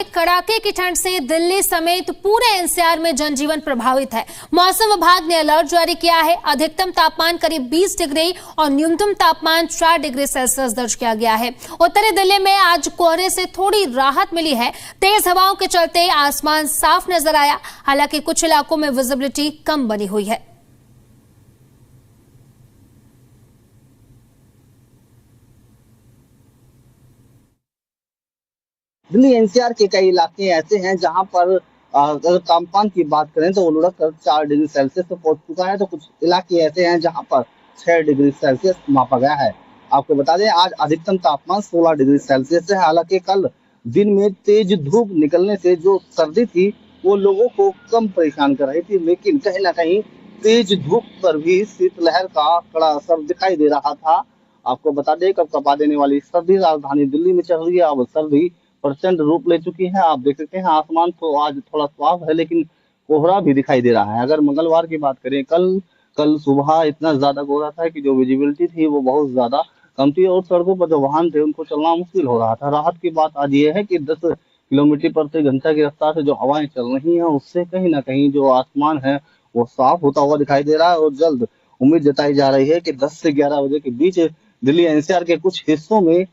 कड़ाके की ठंड से दिल्ली समेत पूरे एनसीआर में जनजीवन प्रभावित है। मौसम विभाग ने अलर्ट जारी किया है। अधिकतम तापमान करीब 20 डिग्री और न्यूनतम तापमान 4 डिग्री सेल्सियस दर्ज किया गया है। उत्तरी दिल्ली में आज कोहरे से थोड़ी राहत मिली है। तेज हवाओं के चलते आसमान साफ नजर आया, हालांकि कुछ इलाकों में विजिबिलिटी कम बनी हुई है। दिल्ली एनसीआर के कई इलाके ऐसे हैं जहां पर अगर तापमान की बात करें तो वो लुढ़क कर 4 डिग्री सेल्सियस तो पहुंच चुका है, तो कुछ इलाके ऐसे हैं जहां पर 6 डिग्री सेल्सियस मापा गया है। आपको बता दें आज अधिकतम तापमान 16 डिग्री सेल्सियस है। हालांकि कल दिन में तेज धूप निकलने से जो सर्दी थी वो लोगों को कम परेशान कर रही थी, लेकिन कहीं ना कहीं तेज धूप पर भी शीतलहर का कड़ा असर दिखाई दे रहा था। आपको बता दें कब कपा देने वाली सर्दी राजधानी दिल्ली में चल रही है। अब सर्दी प्रचंड रूप ले चुकी है। आप देख सकते हैं आसमान तो आज थोड़ा साफ है, लेकिन कोहरा भी दिखाई दे रहा है। अगर मंगलवार की बात करें, कल सुबह इतना ज्यादा कोहरा था कि जो विजिबिलिटी थी वो बहुत ज्यादा कम थी और सड़कों पर जो वाहन थे उनको चलना मुश्किल हो रहा था। राहत की बात आज ये है कि 10 किलोमीटर प्रति घंटा की रफ्तार से जो हवाएं चल रही हैं उससे कहीं ना कहीं जो आसमान है वो साफ होता हुआ दिखाई दे रहा है और जल्द उम्मीद जताई जा रही है कि 10 से 11 बजे के बीच दिल्ली एनसीआर के कुछ हिस्सों में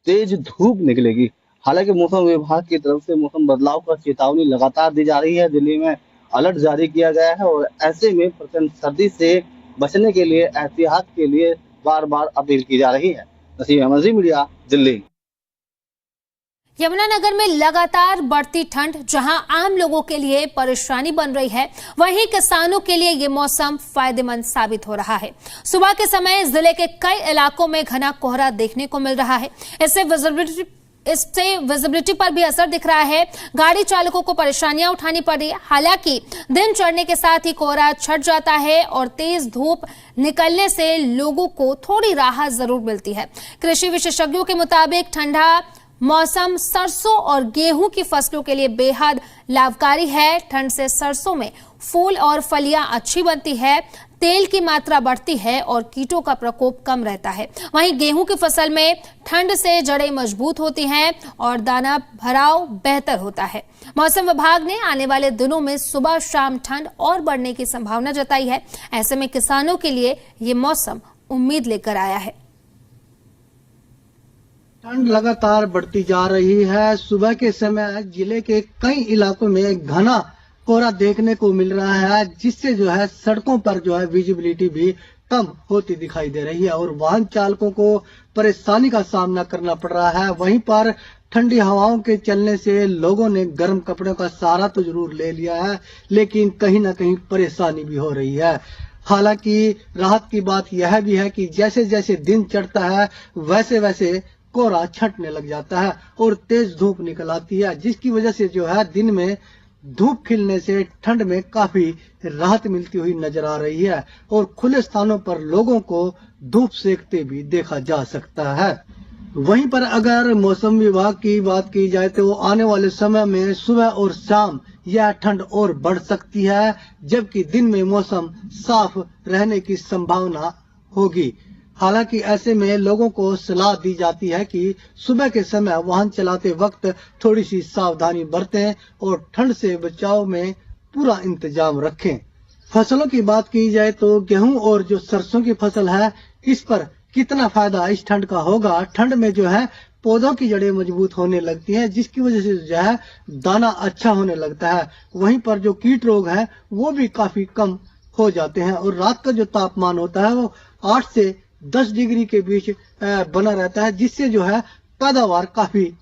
तेज धूप निकलेगी। हालांकि मौसम विभाग की तरफ से मौसम बदलाव का चेतावनी लगातार दी जा रही है। दिल्ली में अलर्ट जारी किया गया है और ऐसे में प्रचंड सर्दी से बचने के लिए एहतियात के लिए बार बार अपील की जा रही है। नसीम अहमद, जी मीडिया, दिल्ली। यमुनानगर में लगातार बढ़ती ठंड जहां आम लोगों के लिए परेशानी बन रही है, वहीं किसानों के लिए ये मौसम फायदेमंद साबित हो रहा है। सुबह के समय जिले के कई इलाकों में घना कोहरा देखने को मिल रहा है। इससे विजिबिलिटी पर भी असर दिख रहा है। गाड़ी चालकों को परेशानियां उठानी पड़ रही है। हालांकि दिन चढ़ने के साथ ही कोहरा छट जाता है और तेज धूप निकलने से लोगों को थोड़ी राहत जरूर मिलती है। कृषि विशेषज्ञों के मुताबिक ठंडा मौसम सरसों और गेहूं की फसलों के लिए बेहद लाभकारी है। ठंड से सरसों में फूल और फलियां अच्छी बनती है, तेल की मात्रा बढ़ती है और कीटों का प्रकोप कम रहता है। वहीं गेहूं की फसल में ठंड से जड़ें मजबूत होती हैं और दाना भराव बेहतर होता है। मौसम विभाग ने आने वाले दिनों में सुबह शाम ठंड और बढ़ने की संभावना जताई है। ऐसे में किसानों के लिए ये मौसम उम्मीद लेकर आया है। ठंड लगातार बढ़ती जा रही है। सुबह के समय जिले के कई इलाकों में घना कोहरा देखने को मिल रहा है, जिससे जो है सड़कों पर जो है विजिबिलिटी भी कम होती दिखाई दे रही है और वाहन चालकों को परेशानी का सामना करना पड़ रहा है। वहीं पर ठंडी हवाओं के चलने से लोगों ने गर्म कपड़ों का सहारा तो जरूर ले लिया है, लेकिन कहीं ना कहीं परेशानी भी हो रही है। हालांकि राहत की बात यह भी है कि जैसे जैसे दिन चढ़ता है वैसे वैसे कोहरा छटने लग जाता है और तेज धूप निकल आती है, जिसकी वजह से जो है दिन में धूप खिलने से ठंड में काफी राहत मिलती हुई नजर आ रही है और खुले स्थानों पर लोगों को धूप सेकते भी देखा जा सकता है। वहीं पर अगर मौसम विभाग की बात की जाए तो आने वाले समय में सुबह और शाम यह ठंड और बढ़ सकती है, जबकि दिन में मौसम साफ रहने की संभावना होगी। हालांकि ऐसे में लोगों को सलाह दी जाती है कि सुबह के समय वाहन चलाते वक्त थोड़ी सी सावधानी बरतें और ठंड से बचाव में पूरा इंतजाम रखें। फसलों की बात की जाए तो गेहूं और जो सरसों की फसल है, इस पर कितना फायदा इस ठंड का होगा। ठंड में जो है पौधों की जड़ें मजबूत होने लगती हैं, जिसकी वजह से जो है दाना अच्छा होने लगता है। वहीं पर जो कीट रोग है वो भी काफी कम हो जाते हैं और रात का जो तापमान होता है वो 8 से 10 डिग्री के बीच बना रहता है, जिससे जो है पैदावार काफी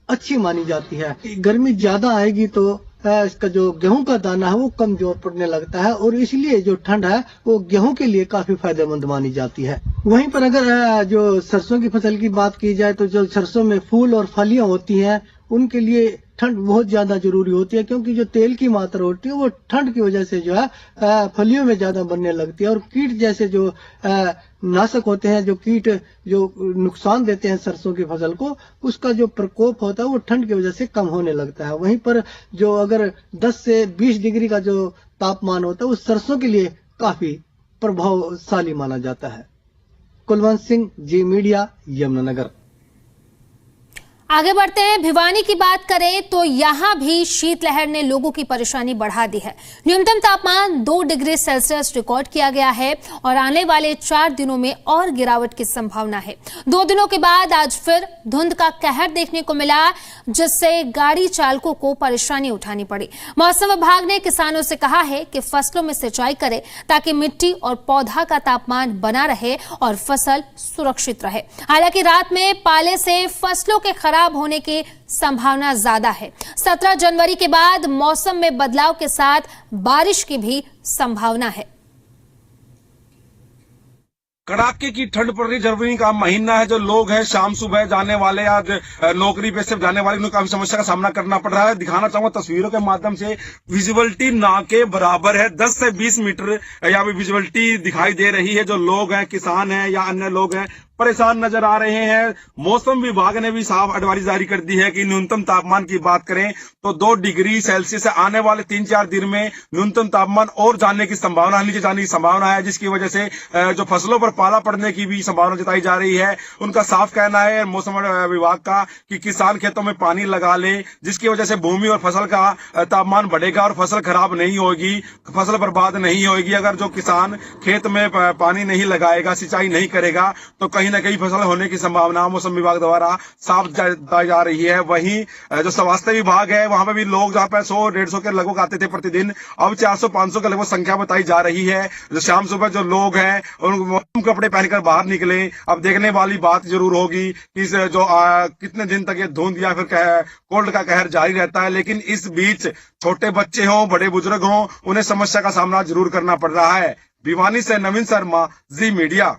अच्छी मानी जाती है। गर्मी ज्यादा आएगी तो इसका जो गेहूं का दाना है वो कमजोर पड़ने लगता है और इसलिए जो ठंड है वो गेहूं के लिए काफी फायदेमंद मानी जाती है। वहीं पर अगर जो सरसों की फसल की बात की जाए तो जो सरसों में फूल और फलियां होती हैं उनके लिए ठंड बहुत ज्यादा जरूरी होती है, क्योंकि जो तेल की मात्रा होती है वो ठंड की वजह से जो है फलियों में ज्यादा बनने लगती है और कीट जैसे जो नाशक होते हैं, जो कीट जो नुकसान देते हैं सरसों की फसल को, उसका जो प्रकोप होता है वो ठंड की वजह से कम होने लगता है। वहीं पर जो अगर 10 से 20 डिग्री का जो तापमान होता है वो सरसों के लिए काफी प्रभावशाली माना जाता है। कुलवंत सिंह, जी मीडिया, यमुनानगर। आगे बढ़ते हैं। भिवानी की बात करें तो यहां भी शीतलहर ने लोगों की परेशानी बढ़ा दी है। न्यूनतम तापमान 2 डिग्री सेल्सियस रिकॉर्ड किया गया है और आने वाले 4 दिनों में और गिरावट की संभावना है। 2 दिनों के बाद आज फिर धुंध का कहर देखने को मिला, जिससे गाड़ी चालकों को परेशानी उठानी पड़ी। मौसम विभाग ने किसानों से कहा है कि फसलों में सिंचाई करें ताकि मिट्टी और पौधा का तापमान बना रहे और फसल सुरक्षित रहे। हालांकि रात में पाले से फसलों के खराब होने की संभावना ज्यादा है। 17 जनवरी के बाद मौसम में बदलाव के साथ बारिश की भी संभावना है। कड़ाके की ठंड पड़ रही, जनवरी का महीना है। जो लोग हैं शाम सुबह जाने वाले या नौकरी पे सिर्फ जाने वाले, उन्हें काफी समस्या का सामना करना पड़ रहा है। दिखाना चाहूंगा तस्वीरों के माध्यम से, विजिबिलिटी ना के बराबर है। 10 से 20 मीटर यहाँ पे विजिबिलिटी दिखाई दे रही है। जो लोग हैं, किसान हैं या अन्य लोग हैं, परेशान नजर आ रहे हैं। मौसम विभाग ने भी साफ एडवाइजरी जारी कर दी है कि न्यूनतम तापमान की बात करें तो 2 डिग्री सेल्सियस आने वाले 3-4 दिन में न्यूनतम तापमान और जाने की संभावना, नीचे जाने की संभावना है, जिसकी वजह से जो फसलों पर पाला पड़ने की भी संभावना जताई जा रही है। उनका साफ कहना है मौसम विभाग का कि किसान खेतों में पानी लगा ले, जिसकी वजह से भूमि और फसल का तापमान बढ़ेगा और फसल खराब नहीं होगी, फसल बर्बाद नहीं होगी। अगर जो किसान खेत में पानी नहीं लगाएगा, सिंचाई नहीं करेगा, तो कहीं न कहीं फसल होने की संभावना मौसम विभाग द्वारा साफ बताई जा रही है। वहीं जो स्वास्थ्य विभाग है, वहां पे भी लोग जहां पे 100-150 के लगभग आते थे प्रतिदिन, अब 400-500 के लगभग संख्या बताई जा रही है। जो शाम सुबह जो लोग हैं उन कपड़े पहनकर बाहर निकले। अब देखने वाली बात जरूर होगी कि जो कितने दिन तक ये धुंध या फिर कोल्ड का कहर जारी रहता है। लेकिन इस बीच छोटे बच्चे हों, बड़े बुजुर्ग हों, उन्हें समस्या का सामना जरूर करना पड़ रहा है। भिवानी से नवीन शर्मा, जी मीडिया।